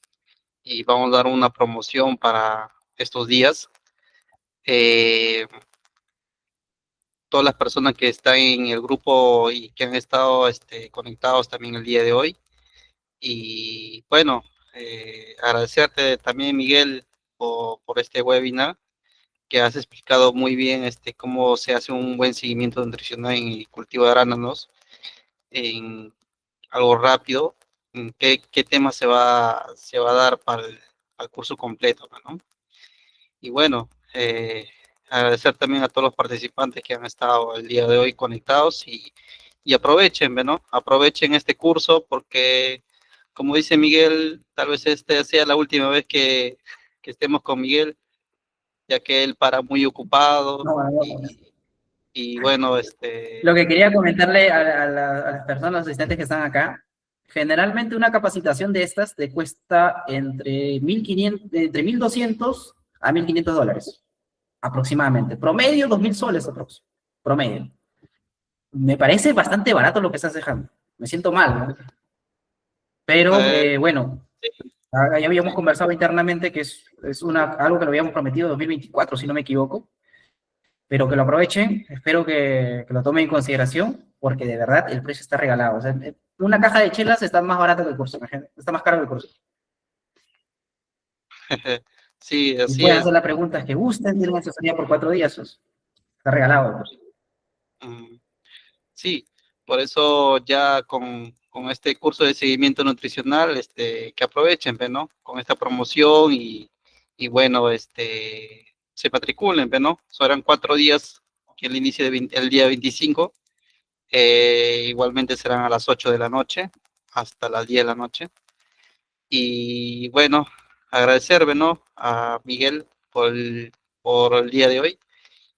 y vamos a dar una promoción para estos días. Todas las personas que están en el grupo y que han estado conectados también el día de hoy. Y bueno, agradecerte también, Miguel, por este webinar, que has explicado muy bien cómo se hace un buen seguimiento nutricional en el cultivo de arándanos, en algo rápido, en qué tema se va a dar para el curso completo, ¿no? Y bueno, agradecer también a todos los participantes que han estado el día de hoy conectados y aprovechen, ¿no? Aprovechen este curso porque, como dice Miguel, tal vez sea la última vez que estemos con Miguel, ya que él para muy ocupado No, no, no. y bueno, Lo que quería comentarle a las personas asistentes que están acá Generalmente una capacitación de estas te cuesta entre 1.500, entre 1.200 a $1.500, aproximadamente. Promedio, 2.000 soles, promedio. Me parece bastante barato lo que estás dejando. Me siento mal, ¿no? Pero, Eh, bueno, sí, ya habíamos sí. conversado internamente que es algo que lo habíamos prometido en 2024, si no me equivoco, pero que lo aprovechen, espero que lo tomen en consideración, porque de verdad el precio está regalado. O sea, una caja de chelas está más barata que el curso, está más caro que el curso. Sí, Y así pueden hacer es. las preguntas que gusten, tienen asesoría por 4 días, pues, está regalado el curso. Mm, sí, por eso ya con este curso de seguimiento nutricional, que aprovechen, pues, ¿no? Con esta promoción y bueno, se matriculen, pues, ¿no? Serán 4 días, que el inicio el día 25, igualmente serán a las 8 de la noche hasta las 10 de la noche. Y bueno, agradecerle, ¿no? A Miguel por el día de hoy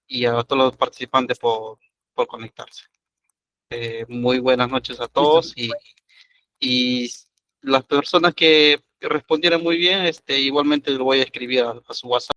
y a todos los participantes por conectarse. Muy buenas noches a Listo. todos y las personas que respondieron muy bien, igualmente lo voy a escribir a su WhatsApp.